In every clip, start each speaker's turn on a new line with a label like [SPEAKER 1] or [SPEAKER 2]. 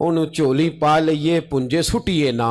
[SPEAKER 1] ਉਹਨੂੰ ਝੋਲੀ ਪਾ ਲਈਏ ਪੁੰਜੇ ਸੁੱਟੀਏ ਨਾ,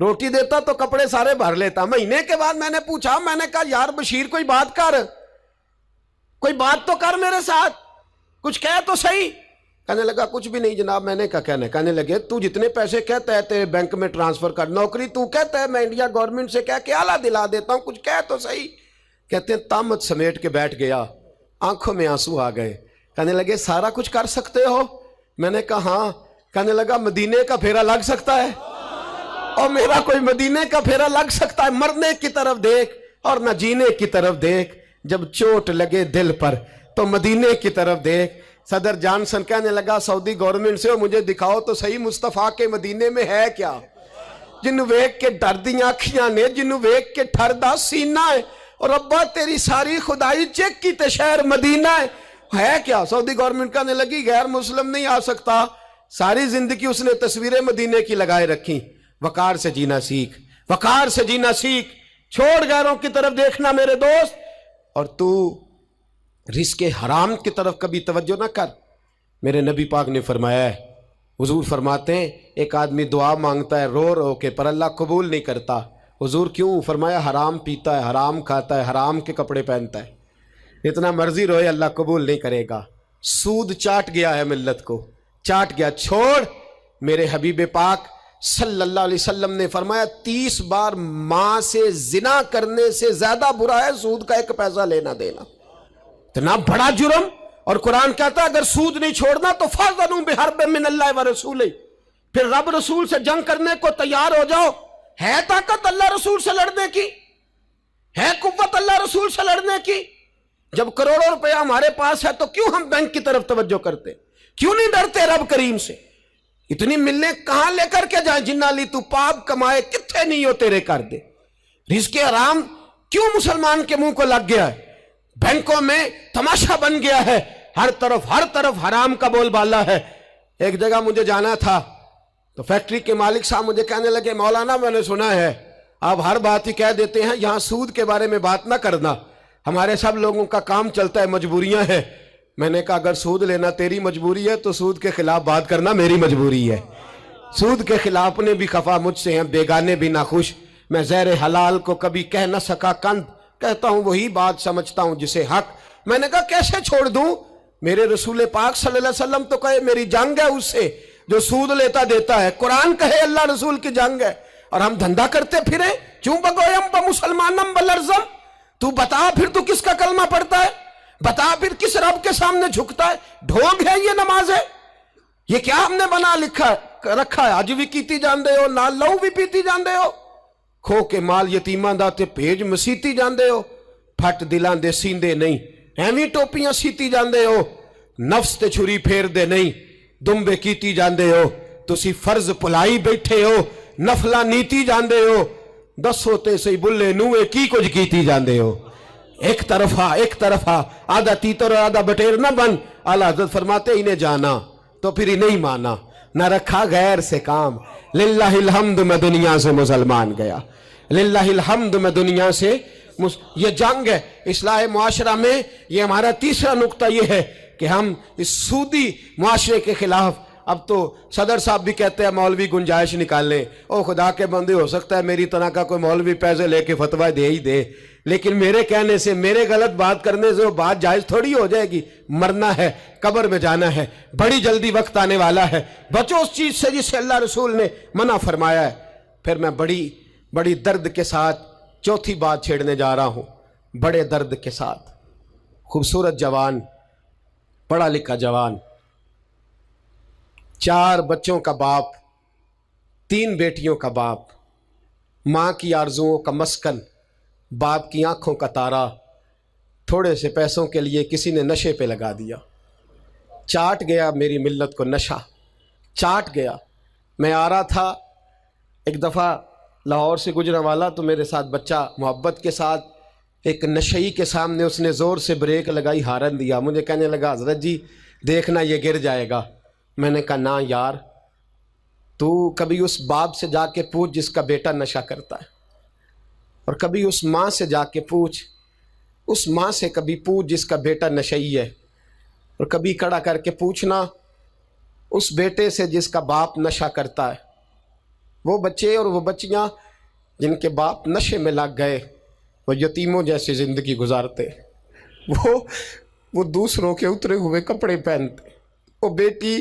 [SPEAKER 1] روٹی دیتا تو کپڑے سارے بھر لیتا. مہینے کے بعد میں نے پوچھا, میں نے کہا یار بشیر کوئی بات کر, کوئی بات تو کر میرے ساتھ, کچھ کہہ تو صحیح. کہنے لگا کچھ بھی نہیں جناب. میں نے کہا کہنے لگے تو جتنے پیسے کہتا ہے تیرے بینک میں ٹرانسفر کر, نوکری تو کہتا ہے میں انڈیا گورنمنٹ سے کہہ کے اعلیٰ دلا دیتا ہوں, کچھ کہہ تو صحیح. کہتے ہیں تامت سمیٹ کے بیٹھ گیا, آنکھوں میں آنسو آ گئے. کہنے لگے سارا کچھ کر سکتے ہو؟ میں نے کہا ہاں. کہنے لگا مدینے کا پھیرا لگ سکتا ہے؟ اور میرا کوئی مدینے کا پھیرا لگ سکتا ہے؟ مرنے کی طرف دیکھ اور نہ جینے کی طرف دیکھ, جب چوٹ لگے دل پر تو مدینے کی طرف دیکھ. صدر جانسن کہنے لگا سعودی گورنمنٹ سے مجھے دکھاؤ تو صحیح مصطفیٰ کے مدینے میں ہے کیا, جنہوں ویک کے ڈر دیاں اکھیاں نے, جنہوں ویک کے ٹھر دا سینہ ہے, اور ابا تیری ساری خدائی چیک کی تے شہر مدینہ ہے کیا. سعودی گورنمنٹ کہنے لگی غیر مسلم نہیں آ سکتا. ساری زندگی اس نے تصویریں مدینے کی لگائے رکھی. وقار سے جینا سیکھ, وقار سے جینا سیکھ, چھوڑ غیروں کی طرف دیکھنا میرے دوست. اور تو رزق حرام کی طرف کبھی توجہ نہ کر. میرے نبی پاک نے فرمایا ہے, حضور فرماتے ہیں ایک آدمی دعا مانگتا ہے رو رو کے پر اللہ قبول نہیں کرتا. حضور کیوں؟ فرمایا حرام پیتا ہے, حرام کھاتا ہے, حرام کے کپڑے پہنتا ہے, اتنا مرضی روئے اللہ قبول نہیں کرے گا. سود چاٹ گیا ہے ملت کو, چاٹ گیا. چھوڑ. میرے حبیب پاک صلی اللہ علیہ وسلم نے فرمایا 30 بار ماں سے زنا کرنے سے زیادہ برا ہے سود کا 1 پیسہ لینا دینا. اتنا بڑا جرم. اور قرآن کہتا ہے اگر سود نہیں چھوڑنا تو فَأْذَنُوا بِحَرْبٍ مِّنَ اللَّهِ وَرَسُولِهِ, پھر رب رسول سے جنگ کرنے کو تیار ہو جاؤ. ہے طاقت اللہ رسول سے لڑنے کی, ہے قوت اللہ رسول سے لڑنے کی. جب کروڑوں روپیہ ہمارے پاس ہے تو کیوں ہم بینک کی طرف توجہ کرتے, کیوں نہیں ڈرتے رب کریم سے؟ اتنی ملنے کہاں لے کر کے جائیں؟ جنہ لی تو پاپ کمائے کتھے نہیں ہو تیرے کر دے. رزق حرام کیوں مسلمان کے منہ کو لگ گیا ہے؟ بینکوں میں تماشا بن گیا ہے, ہر طرف حرام کا بول بالا ہے. ایک جگہ مجھے جانا تھا تو فیکٹری کے مالک صاحب مجھے کہنے لگے مولانا میں نے سنا ہے آپ ہر بات ہی کہہ دیتے ہیں, یہاں سود کے بارے میں بات نہ کرنا, ہمارے سب لوگوں کا کام چلتا ہے, مجبوریاں ہیں. میں نے کہا اگر سود لینا تیری مجبوری ہے تو سود کے خلاف بات کرنا میری مجبوری ہے. سود کے خلاف اپنے بھی خفا مجھ سے ہیں, بیگانے بھی ناخوش. میں زیر حلال کو کبھی کہہ نہ سکا کند, کہتا ہوں وہی بات سمجھتا ہوں جسے حق. میں نے کہا کیسے چھوڑ دوں؟ میرے رسول پاک صلی اللہ علیہ وسلم تو کہے میری جنگ ہے اس سے جو سود لیتا دیتا ہے. قرآن کہے اللہ رسول کی جنگ ہے, اور ہم دھندا کرتے پھریں. چوں بگویم با مسلمانم بلرزم. تو بتا پھر تو کس کا کلمہ پڑھتا ہے, بتا پھر کس رب کے سامنے جھکتا ہے. ڈھونگ ہے یہ نماز ہے, یہ کیا ہم نے بنا رکھا ہے؟ اج بھی کیتی جاندے ہو, نال لہو بھی پیتی جاندے ہو, کھو کے مال یتیماں دا تے پیج مسیتی جاندے ہو, پھٹ دلاں دے سیندے نہیں, ایویں ٹوپیاں سیتی جاندے ہو, نفس تے چھری پھیر دے نہیں, دمبے کیتی جاندے ہو. تسی فرض پلائی بیٹھے ہو, نفلا نیتی جاندے ہو, دسو تے سی بلے نوے کی کچھ کیتی جاندے ہو. ایک طرفہ آدھا تیتر اور آدھا بٹیر نہ بن. اعلیٰ حضرت فرماتے انہیں جانا تو پھر انہیں مانا, نہ رکھا غیر سے کام. للہ الحمد میں دنیا سے مسلمان گیا, للہ الحمد میں دنیا سے یہ جنگ ہے اصلاح معاشرہ میں. یہ ہمارا تیسرا نقطہ یہ ہے کہ ہم اس سودی معاشرے کے خلاف. اب تو صدر صاحب بھی کہتے ہیں مولوی گنجائش نکال لیں. او خدا کے بندے, ہو سکتا ہے میری طرح کا کوئی مولوی پیسے لے کے فتویٰ دے ہی دے, لیکن میرے کہنے سے, میرے غلط بات کرنے سے وہ بات جائز تھوڑی ہو جائے گی. مرنا ہے, قبر میں جانا ہے, بڑی جلدی وقت آنے والا ہے. بچو اس چیز سے جس سے اللہ رسول نے منع فرمایا ہے. پھر میں بڑی درد کے ساتھ چوتھی بات چھیڑنے جا رہا ہوں. بڑے درد کے ساتھ خوبصورت جوان, پڑھا لکھا جوان, 4 بچوں کا باپ, 3 بیٹیوں کا باپ, ماں کی آرزوؤں کا مسکن, باپ کی آنکھوں کا تارا, تھوڑے سے پیسوں کے لیے کسی نے نشے پہ لگا دیا. چاٹ گیا میری ملت کو نشہ, چاٹ گیا. میں آ رہا تھا ایک دفعہ لاہور سے گجرا والا, تو میرے ساتھ بچہ محبت کے ساتھ ایک نشئی کے سامنے اس نے زور سے بریک لگائی, ہارن دیا. مجھے کہنے لگا حضرت جی دیکھنا یہ گر جائے گا. میں نے کہا نہ یار, تو کبھی اس باپ سے جا کے پوچھ جس کا بیٹا نشہ کرتا ہے, اور کبھی اس ماں سے جا کے پوچھ, اس ماں سے کبھی پوچھ جس کا بیٹا نشئی ہے, اور کبھی کھڑا کر کے پوچھنا اس بیٹے سے جس کا باپ نشہ کرتا ہے. وہ بچے اور وہ بچیاں جن کے باپ نشے میں لگ گئے وہ یتیموں جیسی زندگی گزارتے، وہ دوسروں کے اترے ہوئے کپڑے پہنتے۔ وہ بیٹی،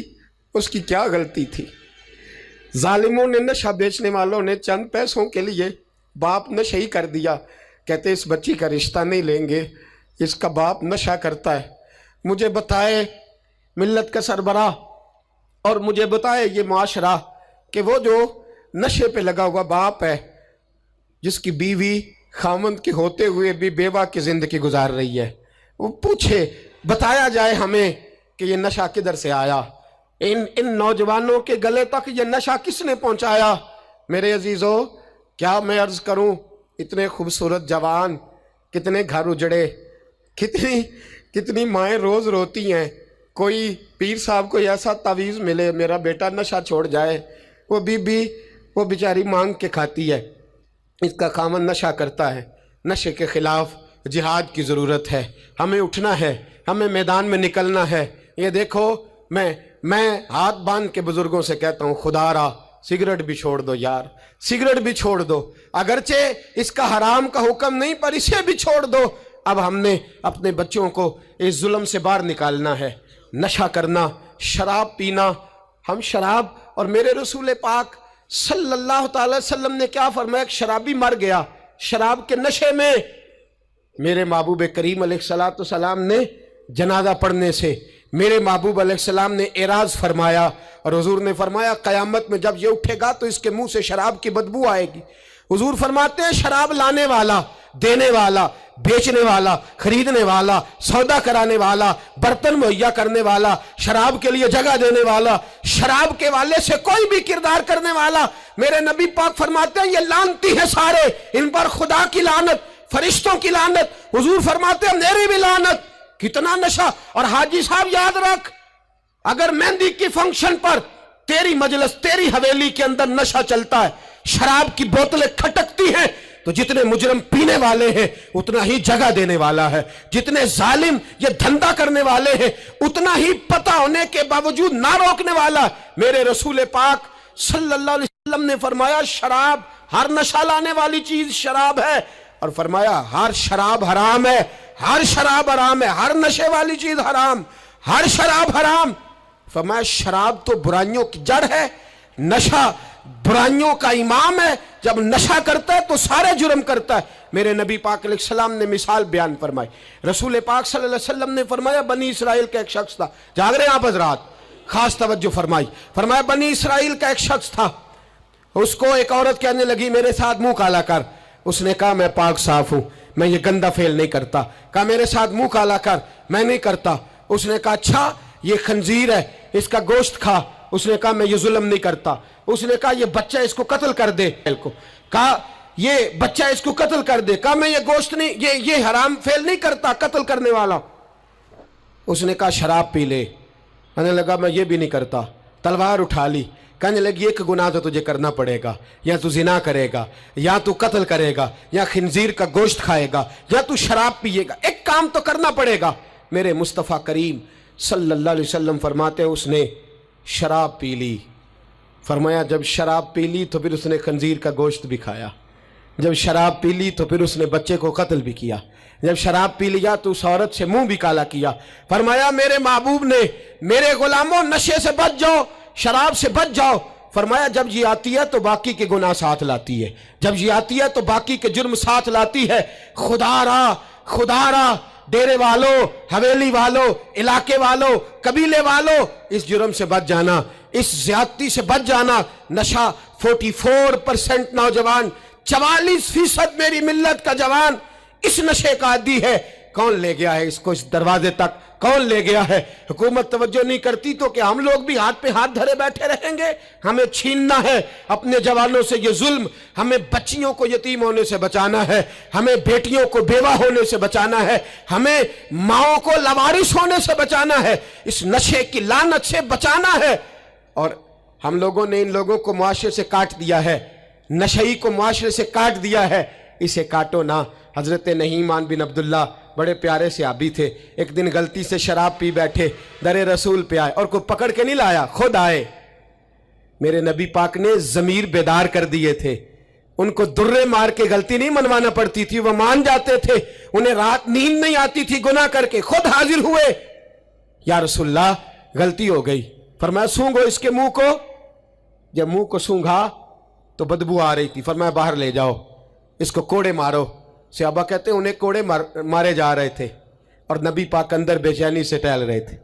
[SPEAKER 1] اس کی کیا غلطی تھی؟ ظالموں نے، نشہ بیچنے والوں نے چند پیسوں کے لیے باپ نشہ ہی کر دیا۔ کہتے اس بچی کا رشتہ نہیں لیں گے، اس کا باپ نشہ کرتا ہے۔ مجھے بتائے ملت کا سربراہ اور مجھے بتائے یہ معاشرہ کہ وہ جو نشے پہ لگا ہوا باپ ہے، جس کی بیوی خاوند کے ہوتے ہوئے بھی بیوہ کی زندگی گزار رہی ہے، وہ پوچھے، بتایا جائے ہمیں کہ یہ نشہ کدھر سے آیا، ان نوجوانوں کے گلے تک یہ نشہ کس نے پہنچایا؟ میرے عزیزو، کیا میں عرض کروں، اتنے خوبصورت جوان، کتنے گھر اجڑے، کتنی مائیں روز روتی ہیں۔ کوئی پیر صاحب کو ایسا تعویذ ملے میرا بیٹا نشہ چھوڑ جائے، وہ بی بی وہ بیچاری مانگ کے کھاتی ہے، اس کا خامن نشہ کرتا ہے۔ نشے کے خلاف جہاد کی ضرورت ہے، ہمیں اٹھنا ہے، ہمیں میدان میں نکلنا ہے۔ یہ دیکھو، میں ہاتھ باندھ کے بزرگوں سے کہتا ہوں، خدا را سگریٹ بھی چھوڑ دو یار، سگریٹ بھی چھوڑ دو، اگرچہ اس کا حرام کا حکم نہیں پر اسے بھی چھوڑ دو۔ اب ہم نے اپنے بچوں کو اس ظلم سے باہر نکالنا ہے۔ نشہ کرنا، شراب پینا، ہم شراب، اور میرے رسول پاک صلی اللہ تعالی وسلم نے کیا فرمایا؟ ایک شرابی مر گیا شراب کے نشے میں، میرے محبوب کریم علیہ السلام نے جنازہ پڑھنے سے میرے محبوب علیہ السلام نے اعراض فرمایا، اور حضور نے فرمایا قیامت میں جب یہ اٹھے گا تو اس کے منہ سے شراب کی بدبو آئے گی۔ حضور فرماتے ہیں شراب لانے والا، دینے والا، بیچنے والا، خریدنے والا، سودا کرانے والا، برتن مہیا کرنے والا، شراب کے لیے جگہ دینے والا، شراب کے والے سے کوئی بھی کردار کرنے والا، میرے نبی پاک فرماتے ہیں یہ لعنتی ہے سارے، ان پر خدا کی لعنت، فرشتوں کی لعنت، حضور فرماتے ہیں میری بھی لعنت۔ کتنا نشہ! اور حاجی صاحب یاد رکھ، اگر مہندی کی فنکشن پر تیری مجلس، تیری حویلی کے اندر نشہ چلتا ہے، شراب کی بوتلیں کھٹکتی ہیں، تو جتنے مجرم پینے والے ہیں اتنا ہی جگہ دینے والا ہے، جتنے ظالم یہ دھندا کرنے والے ہیں اتنا ہی پتہ ہونے کے باوجود نہ روکنے والا۔ میرے رسول پاک صلی اللہ علیہ وسلم نے فرمایا شراب، ہر نشہ لانے والی چیز شراب ہے، اور فرمایا ہر شراب حرام ہے، ہر شراب حرام ہے، ہر نشے والی چیز حرام، ہر شراب حرام۔ فرمایا شراب تو برائیوں کی جڑ ہے، نشہ برائیوں کا امام ہے، جب نشہ کرتا ہے تو سارے جرم کرتا ہے۔ میرے نبی پاک علیہ السلام نے مثال بیان فرمائی، رسول پاک صلی اللہ علیہ وسلم نے فرمایا بنی اسرائیل کا ایک شخص تھا، جاگ رہے ہیں آپ حضرات، خاص توجہ فرمائی، فرمایا بنی اسرائیل کا ایک شخص تھا، اس کو ایک عورت کہنے لگی میرے ساتھ منہ کالا کر، اس نے کہا میں پاک صاف ہوں، میں یہ گندہ فعل نہیں کرتا، کہا میرے ساتھ منہ کالا کر، میں نہیں کرتا، اس نے کہا اچھا یہ خنزیر ہے اس کا گوشت کھا، اس نے کہا میں یہ ظلم نہیں کرتا، اس نے کہا یہ بچہ اس کو قتل کر دے، کہا یہ بچہ اس کو قتل کر دے، کہا میں یہ گوشت نہیں، یہ حرام فعل نہیں کرتا قتل کرنے والا، اس نے کہا شراب پی لے، کہنے لگا میں یہ بھی نہیں کرتا، تلوار اٹھا لی، کہنے لگی ایک گناہ تو تجھے کرنا پڑے گا، یا تو زنا کرے گا، یا تو قتل کرے گا، یا خنزیر کا گوشت کھائے گا، یا تو شراب پیے گا، ایک کام تو کرنا پڑے گا۔ میرے مصطفیٰ کریم صلی اللہ علیہ وسلم فرماتے ہیں اس نے شراب پی لی، فرمایا جب شراب پی لی تو پھر اس نے خنزیر کا گوشت بھی کھایا، جب شراب پی لی تو پھر اس نے بچے کو قتل بھی کیا، جب شراب پی لیا تو اس عورت سے منہ بھی کالا کیا۔ فرمایا میرے محبوب نے میرے غلاموں نشے سے بچ جاؤ، شراب سے بچ جاؤ، فرمایا جب یہ آتی ہے تو باقی کے گناہ ساتھ لاتی ہے، جب یہ آتی ہے تو باقی کے جرم ساتھ لاتی ہے۔ خدا را ڈیرے والوں، حویلی والوں، علاقے والوں، قبیلے والوں، اس جرم سے بچ جانا، اس زیادتی سے بچ جانا۔ نشہ 44% نوجوان، 44% میری ملت کا جوان اس نشے کا عادی ہے۔ کون لے گیا ہے اس کو اس دروازے تک؟ کون لے گیا ہے؟ حکومت توجہ نہیں کرتی تو کہ ہم لوگ بھی ہاتھ پہ ہاتھ دھرے بیٹھے رہیں گے؟ ہمیں چھیننا ہے اپنے جوانوں سے یہ ظلم، ہمیں بچیوں کو یتیم ہونے سے بچانا ہے، ہمیں بیٹیوں کو بیوہ ہونے سے بچانا ہے، ہمیں ماؤں کو لاوارث ہونے سے بچانا ہے، اس نشے کی لعنت سے بچانا ہے۔ اور ہم لوگوں نے ان لوگوں کو معاشرے سے کاٹ دیا ہے، نشئی کو معاشرے سے کاٹ دیا ہے، اسے کاٹو نہ۔ حضرت نعمان بن عبداللہ بڑے پیارے صحابی تھے، ایک دن غلطی سے شراب پی بیٹھے، در رسول پہ آئے اور کوئی پکڑ کے نہیں لایا، خود آئے، میرے نبی پاک نے ضمیر بیدار کر دیے تھے. ان کو درے مار کے غلطی نہیں منوانا پڑتی تھی, وہ مان جاتے تھے. انہیں رات نیند نہیں آتی تھی گناہ کر کے, خود حاضر ہوئے, یا رسول اللہ غلطی ہو گئی. فرمایا سونگو اس کے منہ کو. جب منہ کو سونگھا تو بدبو آ رہی تھی. فرمایا باہر لے جاؤ, اس کو کوڑے مارو. صحابہ کہتے ہیں انہیں کوڑے مارے جا رہے تھے اور نبی پاک اندر بے چینی سے ٹہل رہے تھے,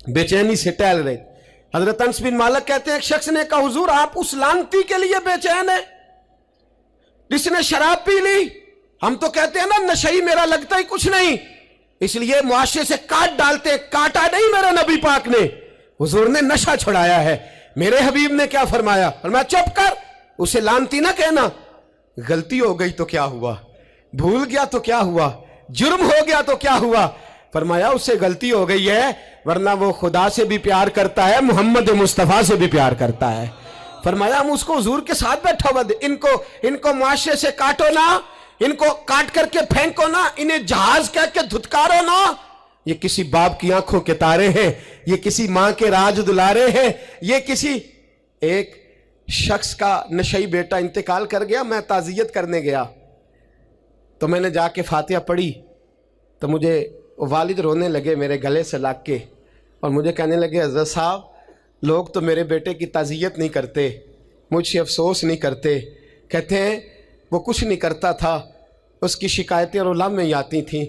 [SPEAKER 1] بے چینی سے ٹہل رہے تھے. حضرت انس بن مالک کہتے ہیں ایک شخص نے کہا حضور آپ اس لعنتی کے لیے بے چین ہیں جس نے شراب پی لی. ہم تو کہتے ہیں نا نشئی میرا لگتا ہی کچھ نہیں, اس لیے معاشرے سے کاٹ ڈالتے. کاٹا نہیں میرے نبی پاک نے, حضور نے نشہ چھڑایا ہے. میرے حبیب نے کیا فرمایا؟ فرمایا چپ کر, اسے لعنتی نہ کہنا. غلطی ہو گئی تو کیا ہوا, بھول گیا تو کیا ہوا, جرم ہو گیا تو کیا ہوا. فرمایا اس سے غلطی ہو گئی ہے, ورنہ وہ خدا سے بھی پیار کرتا ہے, محمد مصطفیٰ سے بھی پیار کرتا ہے. فرمایا ہم اس کو حضور کے ساتھ بیٹھا ہوا دے. ان کو معاشرے سے کاٹو نہ, ان کو کاٹ کر کے پھینکو نہ, انہیں جہاز کہہ کے دھتکارو نہ. یہ کسی باپ کی آنکھوں کے تارے ہیں, یہ کسی ماں کے راج دلارے ہیں. یہ کسی ایک شخص کا نشئی بیٹا انتقال کر گیا, میں تعزیت کرنے گیا تو میں نے جا کے فاتحہ پڑھی تو مجھے والد رونے لگے میرے گلے سے لگ کے, اور مجھے کہنے لگے حضرت صاحب لوگ تو میرے بیٹے کی تعزیت نہیں کرتے, مجھ سے افسوس نہیں کرتے. کہتے ہیں وہ کچھ نہیں کرتا تھا, اس کی شکایتیں اور علم میں ہی آتی تھیں,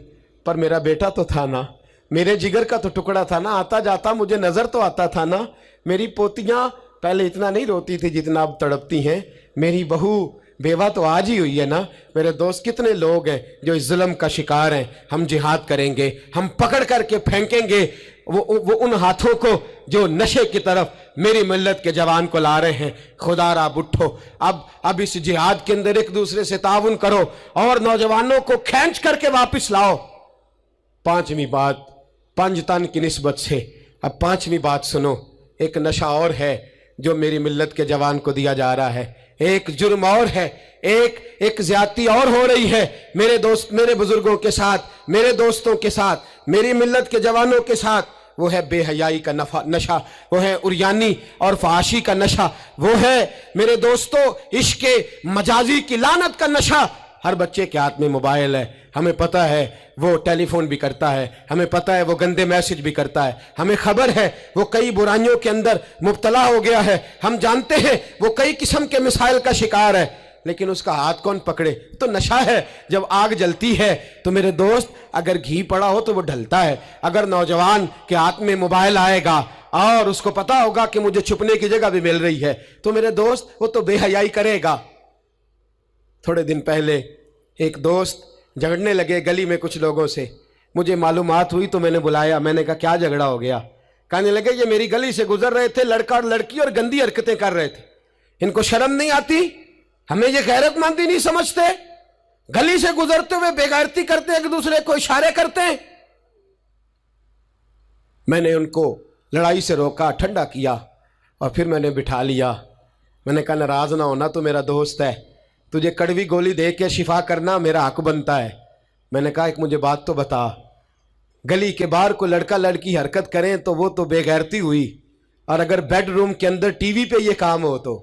[SPEAKER 1] پر میرا بیٹا تو تھا نا, میرے جگر کا تو ٹکڑا تھا نا, آتا جاتا مجھے نظر تو آتا تھا نا. میری پوتیاں پہلے اتنا نہیں روتی تھی جتنا اب تڑپتی ہیں, میری بہو بیوہ تو آج ہی ہوئی ہے نا. میرے دوست کتنے لوگ ہیں جو اس ظلم کا شکار ہیں. ہم جہاد کریں گے, ہم پکڑ کر کے پھینکیں گے وہ ان ہاتھوں کو جو نشے کی طرف میری ملت کے جوان کو لا رہے ہیں. خدا را اٹھو, اب اس جہاد کے اندر ایک دوسرے سے تعاون کرو اور نوجوانوں کو کھینچ کر کے واپس لاؤ. پانچویں بات پنج تن کی نسبت سے, اب پانچویں بات سنو. ایک نشہ اور ہے جو میری ملت کے جوان کو دیا جا رہا ہے, ایک جرم اور ہے, ایک زیادتی اور ہو رہی ہے میرے دوست, میرے بزرگوں کے ساتھ, میرے دوستوں کے ساتھ, میری ملت کے جوانوں کے ساتھ. وہ ہے بے حیائی کا نشہ, وہ ہے عریانی اور فحاشی کا نشہ, وہ ہے میرے دوستو عشق مجازی کی لعنت کا نشہ. ہر بچے کے ہاتھ میں موبائل ہے, ہمیں پتہ ہے وہ ٹیلی فون بھی کرتا ہے, ہمیں پتہ ہے وہ گندے میسج بھی کرتا ہے, ہمیں خبر ہے وہ کئی برائیوں کے اندر مبتلا ہو گیا ہے, ہم جانتے ہیں وہ کئی قسم کے مسائل کا شکار ہے, لیکن اس کا ہاتھ کون پکڑے؟ تو نشہ ہے. جب آگ جلتی ہے تو میرے دوست اگر گھی پڑا ہو تو وہ ڈھلتا ہے. اگر نوجوان کے ہاتھ میں موبائل آئے گا اور اس کو پتا ہوگا کہ مجھے چھپنے کی جگہ بھی مل رہی ہے تو میرے دوست وہ تو بے حیائی کرے گا. تھوڑے دن پہلے ایک دوست جھگڑنے لگے گلی میں کچھ لوگوں سے, مجھے معلومات ہوئی تو میں نے بلایا. میں نے کہا کیا جھگڑا ہو گیا؟ کہنے لگے یہ میری گلی سے گزر رہے تھے لڑکا اور لڑکی اور گندی حرکتیں کر رہے تھے, ان کو شرم نہیں آتی؟ ہمیں یہ غیرت مندی نہیں سمجھتے؟ گلی سے گزرتے ہوئے بے غیرتی کرتے ایک دوسرے کو اشارے کرتے ہیں. میں نے ان کو لڑائی سے روکا, ٹھنڈا کیا اور پھر میں نے بٹھا لیا. میں نے کہا ناراض نہ ہونا, تو میرا دوست ہے, تجھے کڑوی گولی دے کے شفا کرنا میرا حق بنتا ہے. میں نے کہا ایک مجھے بات تو بتا, گلی کے باہر کو لڑکا لڑکی حرکت کریں تو وہ تو بے غیرتی ہوئی, اور اگر بیڈ روم کے اندر ٹی وی پہ یہ کام ہو تو,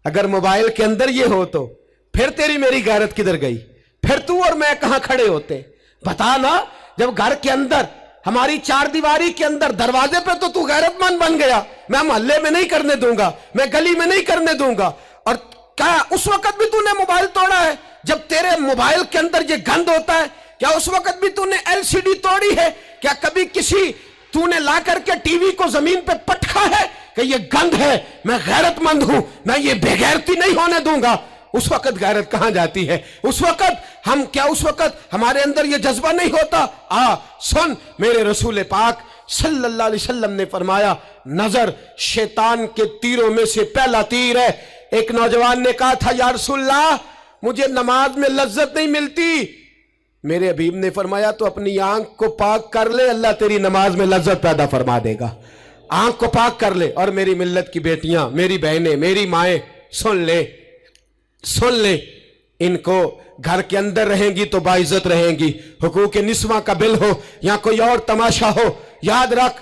[SPEAKER 1] اگر موبائل کے اندر یہ ہو تو پھر تیری میری غیرت کدھر گئی؟ پھر تو اور میں کہاں کھڑے ہوتے؟ بتا نا. جب گھر کے اندر ہماری چار دیواری کے اندر دروازے پہ تو غیرت مند بن گیا, میں محلے میں نہیں کرنے دوں گا, میں گلی میں نہیں کرنے دوں گا. اور کیا اس وقت بھی تو نے موبائل توڑا ہے جب تیرے موبائل کے اندر یہ گند ہوتا ہے؟ کیا اس وقت بھی تو نے ایل سی ڈی توڑی ہے؟ کیا کبھی کسی تو نے لا کر کے ٹی وی کو زمین پہ پٹکا ہے کہ یہ گند ہے, میں غیرت مند ہوں, میں یہ بے غیرتی نہیں ہونے دوں گا؟ اس وقت غیرت کہاں جاتی ہے؟ اس وقت ہمارے اندر یہ جذبہ نہیں ہوتا؟ سن, میرے رسول پاک صلی اللہ علیہ وسلم نے فرمایا نظر شیطان کے تیروں میں سے پہلا تیر ہے. ایک نوجوان نے کہا تھا یا رسول اللہ مجھے نماز میں لذت نہیں ملتی. میرے حبیب نے فرمایا تو اپنی آنکھ کو پاک کر لے, اللہ تیری نماز میں لذت پیدا فرما دے گا. آنکھ کو پاک کر لے. اور میری ملت کی بیٹیاں, میری بہنیں, میری مائیں, سن لے, ان کو گھر کے اندر رہیں گی تو باعزت رہیں گی. حقوق نسواں کا بل ہو یا کوئی اور تماشا ہو, یاد رکھ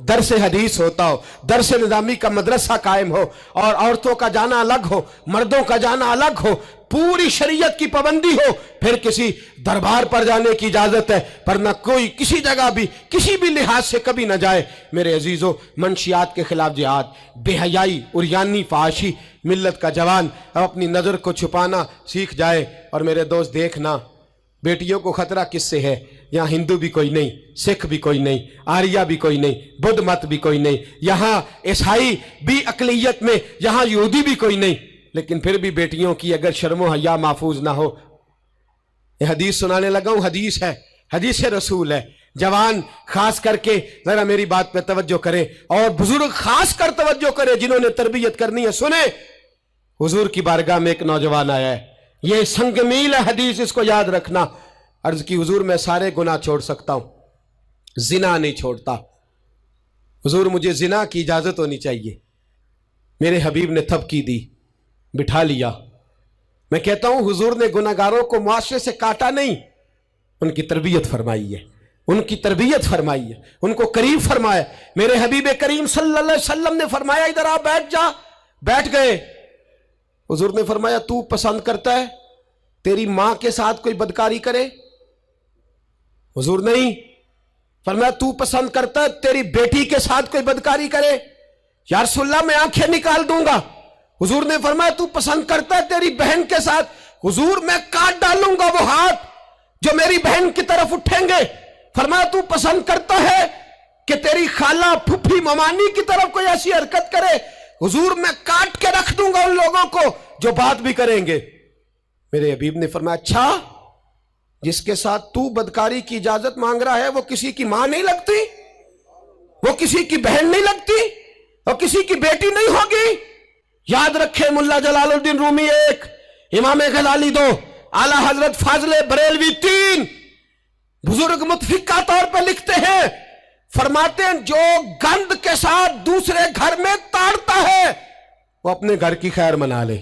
[SPEAKER 1] درس حدیث ہوتا ہو, درس نظامی کا مدرسہ قائم ہو, اور عورتوں کا جانا الگ ہو, مردوں کا جانا الگ ہو, پوری شریعت کی پابندی ہو, پھر کسی دربار پر جانے کی اجازت ہے, پر نہ کوئی کسی جگہ بھی کسی بھی لحاظ سے کبھی نہ جائے. میرے عزیزو, منشیات کے خلاف جہاد, بے حیائی, عریانی, فحاشی, ملت کا جوان اب اپنی نظر کو چھپانا سیکھ جائے. اور میرے دوست دیکھنا, بیٹیوں کو خطرہ کس سے ہے؟ یہاں ہندو بھی کوئی نہیں, سکھ بھی کوئی نہیں, آریہ بھی کوئی نہیں, بدھ مت بھی کوئی نہیں, یہاں عیسائی بھی اقلیت میں, یہاں یہودی بھی کوئی نہیں, لیکن پھر بھی بیٹیوں کی اگر شرم و حیا محفوظ نہ ہو. یہ حدیث سنانے لگا ہوں, حدیث ہے, حدیث رسول ہے. جوان خاص کر کے ذرا میری بات پہ توجہ کرے, اور بزرگ خاص کر توجہ کرے جنہوں نے تربیت کرنی ہے. سنیں, حضور کی بارگاہ میں ایک نوجوان آیا ہے, یہ سنگ میل ہے حدیث, اس کو یاد رکھنا. عرض کی, حضور میں سارے گناہ چھوڑ سکتا ہوں, زنا نہیں چھوڑتا. حضور مجھے زنا کی اجازت ہونی چاہیے. میرے حبیب نے تھپکی دی, بٹھا لیا. میں کہتا ہوں حضور نے گناہگاروں کو معاشرے سے کاٹا نہیں, ان کی تربیت فرمائی ہے, ان کی تربیت فرمائی ہے, ان کو قریب فرمایا. میرے حبیب کریم صلی اللہ علیہ وسلم نے فرمایا ادھر آ, بیٹھ جا. بیٹھ گئے. حضور نے فرمایا تو پسند کرتا ہے تیری ماں کے ساتھ کوئی بدکاری کرے؟ حضور نہیں. فرمایا تو پسند کرتا ہے تیری بیٹی کے ساتھ کوئی بدکاری کرے؟ یا رسول اللہ میں آنکھیں نکال دوں گا. حضور نے فرمایا تو پسند کرتا ہے تیری بہن کے ساتھ؟ حضور میں کاٹ ڈالوں گا وہ ہاتھ جو میری بہن کی طرف اٹھیں گے. فرمایا تو پسند کرتا ہے کہ تیری خالہ, پھپھی, ممانی کی طرف کوئی ایسی حرکت کرے؟ حضور میں کاٹ کے رکھ دوں گا ان لوگوں کو جو بات بھی کریں گے. میرے حبیب نے فرمایا اچھا, جس کے ساتھ تو بدکاری کی اجازت مانگ رہا ہے وہ کسی کی ماں نہیں لگتی, وہ کسی کی بہن نہیں لگتی, وہ کسی کی بیٹی نہیں ہوگی؟ یاد رکھیں, ملا جلال الدین رومی 1, امام غزالی 2, اعلیٰ حضرت فاضل بریلوی 3. بزرگ متفقہ طور پہ لکھتے ہیں, فرماتے ہیں جو گند کے ساتھ دوسرے گھر میں تاڑتا ہے وہ اپنے گھر کی خیر منا لے.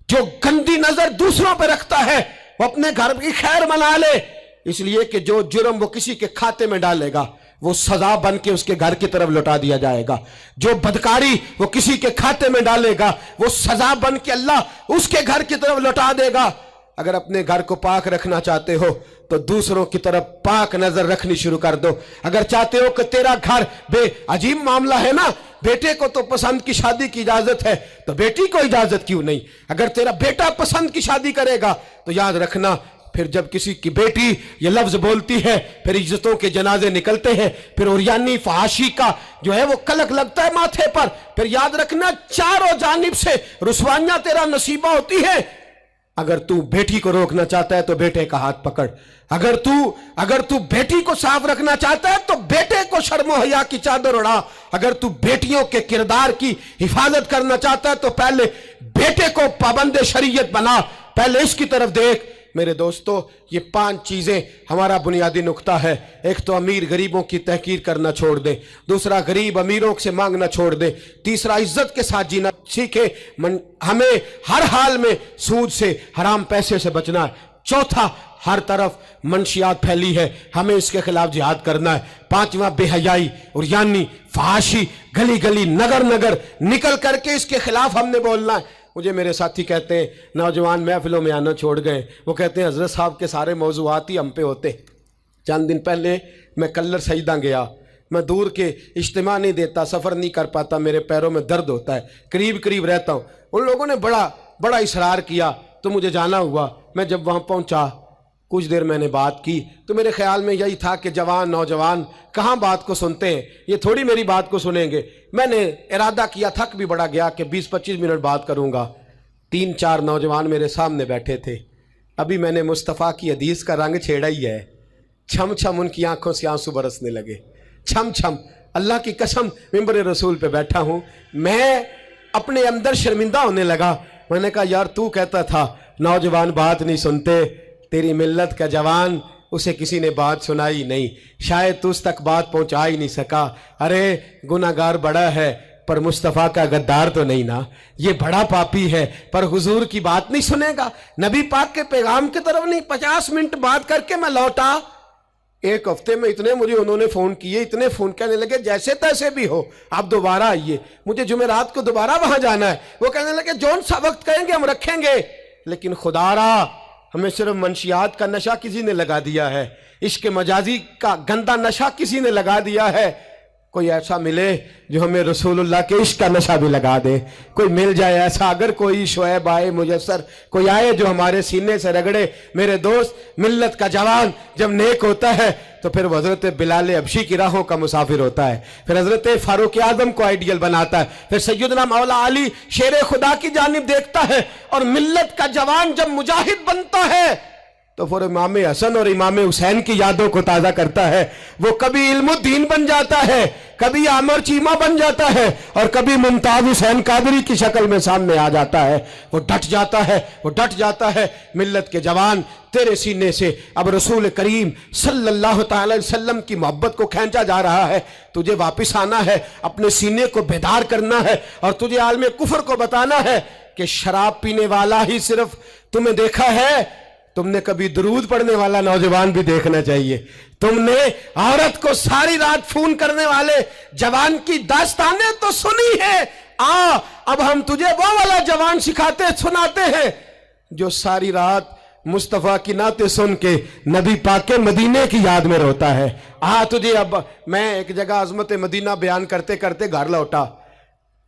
[SPEAKER 1] جو گندی نظر دوسروں پہ رکھتا ہے وہ اپنے گھر کی خیر منا لے. اس لیے کہ جو جرم وہ کسی کے کھاتے میں ڈالے گا وہ سزا بن کے اس کے گھر کی طرف لوٹا دیا جائے گا. جو بدکاری وہ کسی کے کھاتے میں ڈالے گا وہ سزا بن کے اللہ اس کے گھر کی طرف لوٹا دے گا. اگر اپنے گھر کو پاک رکھنا چاہتے ہو تو دوسروں کی طرف پاک نظر رکھنی شروع کر دو. اگر چاہتے ہو کہ تیرا گھر بے عجیب معاملہ ہے نا, بیٹے کو تو پسند کی شادی کی اجازت ہے تو بیٹی کو اجازت کیوں نہیں؟ اگر تیرا بیٹا پسند کی شادی کرے گا تو یاد رکھنا پھر جب کسی کی بیٹی یہ لفظ بولتی ہے پھر عزتوں کے جنازے نکلتے ہیں, پھر عریانی فحاشی کا جو ہے وہ کلک لگتا ہے ماتھے پر. پھر یاد رکھنا چاروں جانب سے رسوائیاں تیرا نصیبہ ہوتی ہیں. اگر تو بیٹی کو روکنا چاہتا ہے تو بیٹے کا ہاتھ پکڑ. اگر تو بیٹی کو صاف رکھنا چاہتا ہے تو بیٹے کو شرم و حیا کی چادر اڑا. اگر تو بیٹیوں کے کردار کی حفاظت کرنا چاہتا ہے تو پہلے بیٹے کو پابند شریعت بنا, پہلے اس کی طرف دیکھ. میرے دوستو, یہ 5 چیزیں ہمارا بنیادی نقطہ ہے. ایک تو امیر غریبوں کی تحقیر کرنا چھوڑ دے, دوسرا غریب امیروں سے مانگنا چھوڑ دے, تیسرا عزت کے ساتھ جینا سیکھے, ہمیں ہر حال میں سود سے, حرام پیسے سے بچنا ہے. چوتھا, ہر طرف منشیات پھیلی ہے, ہمیں اس کے خلاف جہاد کرنا ہے. پانچواں, بے حیائی, عریانی, فحاشی, گلی گلی, نگر نگر نکل کر کے اس کے خلاف ہم نے بولنا ہے. مجھے میرے ساتھی کہتے ہیں نوجوان محفلوں میں آنا چھوڑ گئے, وہ کہتے ہیں حضرت صاحب کے سارے موضوعات ہی ہم پہ ہوتے. چند دن پہلے میں کلر سجدہ گیا, میں دور کے اجتماع نہیں دیتا, سفر نہیں کر پاتا, میرے پیروں میں درد ہوتا ہے, قریب قریب رہتا ہوں. ان لوگوں نے بڑا اصرار کیا تو مجھے جانا ہوا. میں جب وہاں پہنچا کچھ دیر میں نے بات کی تو میرے خیال میں یہی تھا کہ نوجوان کہاں بات کو سنتے ہیں, یہ تھوڑی میری بات کو سنیں گے. میں نے ارادہ کیا, تھک بھی بڑا گیا کہ 20-25 منٹ بات کروں گا. 3-4 نوجوان میرے سامنے بیٹھے تھے. ابھی میں نے مصطفیٰ کی حدیث کا رنگ چھیڑا ہی ہے. چھم چھم ان کی آنکھوں سے آنسو برسنے لگے. چھم چھم, اللہ کی قسم ممبر رسول پہ بیٹھا ہوں, میں اپنے اندر شرمندہ ہونے لگا. میں نے کہا یار تو کہتا تھا نوجوان بات نہیں سنتے, تیری ملت کا جوان اسے کسی نے بات سنائی نہیں, شاید تو اس تک بات پہنچا ہی نہیں سکا. ارے گناہگار بڑا ہے پر مصطفیٰ کا غدار تو نہیں نا, یہ بڑا پاپی ہے پر حضور کی بات نہیں سنے گا, نبی پاک کے پیغام کی طرف نہیں. 50 منٹ بات کر کے میں لوٹا, ایک ہفتے میں اتنے مجھے انہوں نے فون کیے، اتنے فون کہنے لگے جیسے تیسے بھی ہو آپ دوبارہ آئیے، مجھے جمعرات کو دوبارہ وہاں جانا ہے۔ وہ کہنے لگے جون سا وقت کہیں گے ہم رکھیں گے، لیکن خدا را ہمیں صرف منشیات کا نشہ کسی نے لگا دیا ہے، عشق مجازی کا گندا نشہ کسی نے لگا دیا ہے۔ کوئی ایسا ملے جو ہمیں رسول اللہ کے عشق کا نشہ بھی لگا دے، کوئی مل جائے ایسا، اگر کوئی شعیب آئے میسر، کوئی آئے جو ہمارے سینے سے رگڑے۔ میرے دوست، ملت کا جوان جب نیک ہوتا ہے تو پھر وہ حضرت بلال حبشی کی راہوں کا مسافر ہوتا ہے، پھر حضرت فاروق اعظم کو آئیڈیل بناتا ہے، پھر سیدنا مولا علی شیر خدا کی جانب دیکھتا ہے، اور ملت کا جوان جب مجاہد بنتا ہے تو پھر امام حسن اور امام حسین کی یادوں کو تازہ کرتا ہے۔ وہ کبھی علم الدین بن جاتا ہے، کبھی عامر چیمہ بن جاتا ہے، اور کبھی ممتاز حسین قادری کی شکل میں سامنے آ جاتا ہے۔ وہ ڈٹ جاتا ہے، وہ ڈٹ جاتا ہے۔ ملت کے جوان، تیرے سینے سے اب رسول کریم صلی اللہ تعالی وسلم کی محبت کو کھینچا جا رہا ہے۔ تجھے واپس آنا ہے، اپنے سینے کو بیدار کرنا ہے، اور تجھے عالم کفر کو بتانا ہے کہ شراب پینے والا ہی صرف تمہیں دیکھا ہے، تم نے کبھی درود پڑھنے والا نوجوان بھی دیکھنا چاہیے۔ تم نے عورت کو ساری رات فون کرنے والے جوان کی داستانیں تو سنی ہے، اب ہم تجھے وہ والا جوان سناتے ہیں جو ساری رات مصطفیٰ کی نعتیں سن کے نبی پاک کے مدینے کی یاد میں روتا ہے۔ تجھے اب میں ایک جگہ عظمت مدینہ بیان کرتے کرتے گھر لوٹا،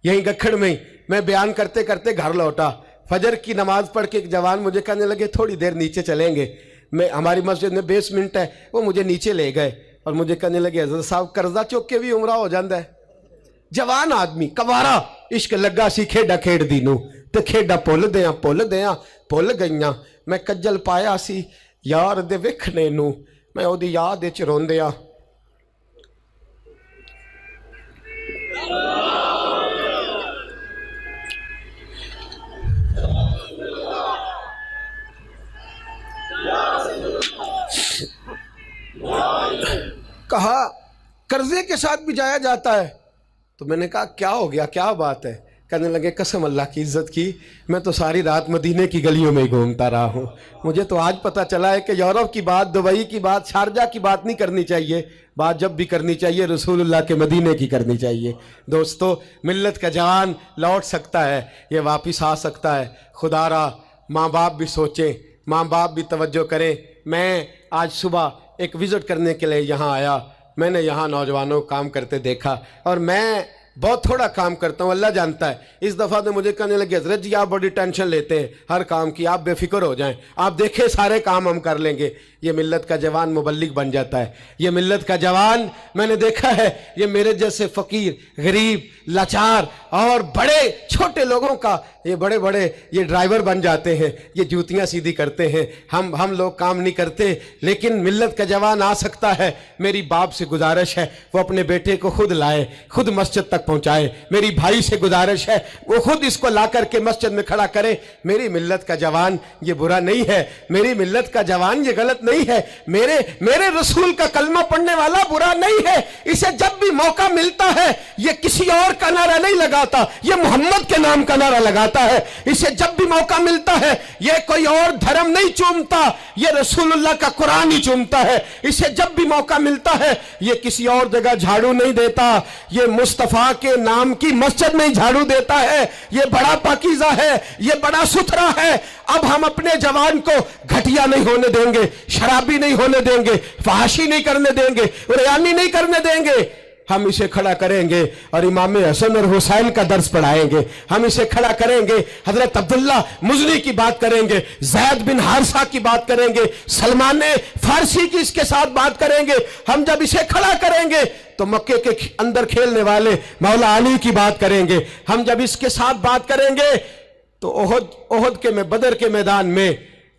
[SPEAKER 1] یہیں گکھڑ میں میں بیان کرتے کرتے گھر لوٹا، فجر کی نماز پڑھ کے ایک جوان مجھے کہنے لگے تھوڑی دیر نیچے چلیں گے، ہماری مسجد میں بیسمنٹ ہے، وہ مجھے نیچے لے گئے اور مجھے کہنے لگے حضرت صاحب قرضہ چوک کے بھی عمرہ ہو جاندہ ہے۔ جوان آدمی کوارا، عشق لگا سی کھیڈا کھیڑ دینو تے کھیڈا پول گئیاں، میں کجل پایا سی یار دے وکھنے نو، میں او دی یاد وچ روندیاں۔ کہا قرضے کے ساتھ بھی جایا جاتا ہے؟ تو میں نے کہا کیا ہو گیا، کیا بات ہے؟ کہنے لگے قسم اللہ کی عزت کی، میں تو ساری رات مدینے کی گلیوں میں گھومتا رہا ہوں، مجھے تو آج پتہ چلا ہے کہ یورپ کی بات، دبئی کی بات، شارجہ کی بات نہیں کرنی چاہیے، بات جب بھی کرنی چاہیے رسول اللہ کے مدینے کی کرنی چاہیے۔ دوستو، ملت کا جوان لوٹ سکتا ہے، یہ واپس آ سکتا ہے۔ خدا را ماں باپ بھی سوچیں، ماں باپ بھی توجہ کریں۔ میں آج صبح ایک وزٹ کرنے کے لیے یہاں آیا، میں نے یہاں نوجوانوں کو کام کرتے دیکھا، اور میں بہت تھوڑا کام کرتا ہوں، اللہ جانتا ہے۔ اس دفعہ تو مجھے کہنے لگے حضرت جی آپ بڑی ٹینشن لیتے ہیں ہر کام کی، آپ بے فکر ہو جائیں، آپ دیکھیں سارے کام ہم کر لیں گے۔ یہ ملت کا جوان مبلغ بن جاتا ہے، یہ ملت کا جوان میں نے دیکھا ہے، یہ میرے جیسے فقیر، غریب، لاچار اور بڑے چھوٹے لوگوں کا یہ بڑے یہ ڈرائیور بن جاتے ہیں، یہ جوتیاں سیدھی کرتے ہیں۔ ہم لوگ کام نہیں کرتے، لیکن ملت کا جوان آ سکتا ہے۔ میری باپ سے گزارش ہے وہ اپنے بیٹے کو خود لائے، خود مسجد تک پہنچائے۔ میری بھائی سے گزارش ہے وہ خود اس کو لا کر کے مسجد میں کھڑا کرے۔ میری ملت کا جوان یہ برا نہیں ہے، میری ملت کا جوان یہ غلط نہیں ہے، میرے رسول کا کلمہ پڑھنے والا برا نہیں ہے۔ اسے جب بھی موقع ملتا ہے یہ کسی اور کا نعرہ نہیں لگاتا، یہ محمد کے نام کا نعرہ لگاتا ہے۔ اسے جب بھی موقع ملتا ہے یہ کوئی اور دھرم نہیں چومتا، یہ رسول اللہ کا قرآن ہی چومتا ہے۔ اسے جب بھی موقع ملتا ہے یہ کسی اور جگہ جھاڑو نہیں دیتا، یہ مصطفیٰ کے نام کی مسجد میں جھاڑو دیتا ہے۔ یہ بڑا پاکیزہ ہے، یہ بڑا ستھرا ہے۔ اب ہم اپنے جوان کو گھٹیا نہیں ہونے دیں گے، شرابی نہیں ہونے دیں گے، فحاشی نہیں کرنے دیں گے، ریانی نہیں کرنے دیں گے۔ ہم اسے کھڑا کریں گے اور امام حسن اور حسین کا درس پڑھائیں گے، ہم اسے کھڑا کریں گے، حضرت عبداللہ مزنی کی بات کریں گے، زید بن حارثہ کی بات کریں گے، سلمان فارسی کی اس کے ساتھ بات کریں گے۔ ہم جب اسے کھڑا کریں گے تو مکے کے اندر کھیلنے والے مولا علی کی بات کریں گے۔ ہم جب اس کے ساتھ بات کریں گے تو احد کے بدر کے میدان میں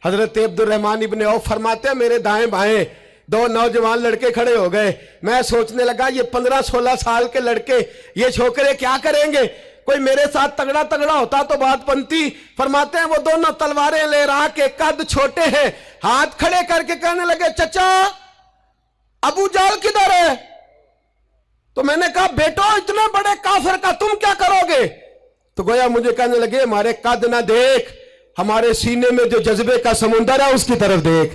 [SPEAKER 1] حضرت عبد الرحمن ابن عوف فرماتے ہیں میرے دائیں بائیں دو نوجوان لڑکے کھڑے ہو گئے۔ میں سوچنے لگا یہ 15-16 سال کے لڑکے، یہ چھوکرے کیا کریں گے؟ کوئی میرے ساتھ تگڑا ہوتا تو بات بنتی۔ فرماتے ہیں وہ دونوں تلواریں لے رہا کہ قد چھوٹے ہیں، ہاتھ کھڑے کر کے کہنے لگے چچا ابو جہل کدھر ہے؟ تو میں نے کہا بیٹو اتنے بڑے کافر کا تم کیا کرو گے؟ تو گویا مجھے کہنے لگے ہمارے قد نہ دیکھ، ہمارے سینے میں جو جذبے کا سمندر ہے اس کی طرف دیکھ۔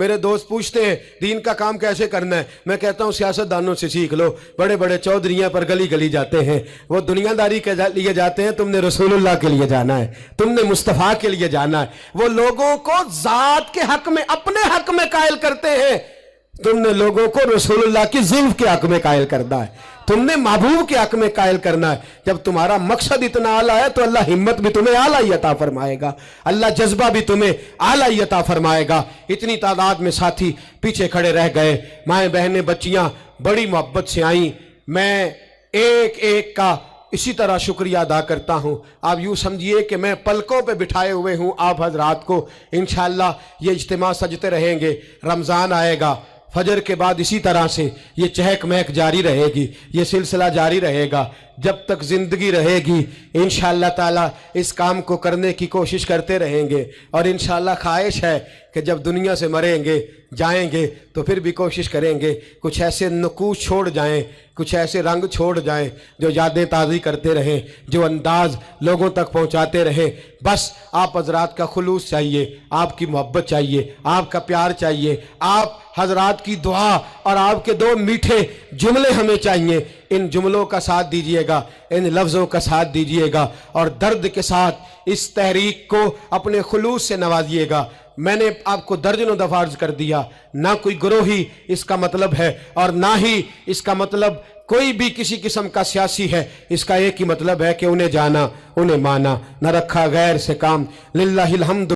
[SPEAKER 1] میرے دوست پوچھتے ہیں دین کا کام کیسے کرنا ہے، میں کہتا ہوں سیاست دانوں سے سیکھ لو، بڑے بڑے چودھریاں پر گلی گلی جاتے ہیں، وہ دنیا داری کے لیے جاتے ہیں، تم نے رسول اللہ کے لیے جانا ہے، تم نے مصطفیٰ کے لیے جانا ہے۔ وہ لوگوں کو ذات کے حق میں اپنے حق میں قائل کرتے ہیں، تم نے لوگوں کو رسول اللہ کی ظلم کے حق میں قائل کرنا ہے، تم نے محبوب کے حق میں قائل کرنا ہے۔ جب تمہارا مقصد اتنا اعلیٰ ہے تو اللہ ہمت بھی تمہیں اعلیٰ ہی عطا فرمائے گا، اللہ جذبہ بھی تمہیں اعلیٰ ہی عطا فرمائے گا۔ اتنی تعداد میں ساتھی پیچھے کھڑے رہ گئے، مائیں بہنیں بچیاں بڑی محبت سے آئیں، میں ایک ایک کا اسی طرح شکریہ ادا کرتا ہوں۔ آپ یوں سمجھیے کہ میں پلکوں پہ بٹھائے ہوئے ہوں آپ حضرات کو۔ انشاءاللہ یہ اجتماع سجتے رہیں گے، رمضان آئے گا، فجر کے بعد اسی طرح سے یہ چہک مہک جاری رہے گی، یہ سلسلہ جاری رہے گا جب تک زندگی رہے گی۔ انشاءاللہ تعالی اس کام کو کرنے کی کوشش کرتے رہیں گے، اور انشاءاللہ خواہش ہے کہ جب دنیا سے مریں گے جائیں گے تو پھر بھی کوشش کریں گے کچھ ایسے نقوش چھوڑ جائیں، کچھ ایسے رنگ چھوڑ جائیں جو یادیں تازی کرتے رہیں، جو انداز لوگوں تک پہنچاتے رہیں۔ بس آپ حضرات کا خلوص چاہیے، آپ کی محبت چاہیے، آپ کا پیار چاہیے، آپ حضرات کی دعا اور آپ کے دو میٹھے جملے ہمیں چاہیے۔ ان جملوں کا ساتھ دیجئے گا، ان لفظوں کا ساتھ دیجئے گا، اور درد کے ساتھ اس تحریک کو اپنے خلوص سے نوازیے گا۔ میں نے آپ کو درجنوں دفعہ عرض کر دیا، نہ کوئی گروہی اس کا مطلب ہے، اور نہ ہی اس کا مطلب کوئی بھی کسی قسم کا سیاسی ہے۔ اس کا ایک ہی مطلب ہے کہ انہیں جانا، انہیں مانا، نہ رکھا غیر سے کام۔ للہ الحمد۔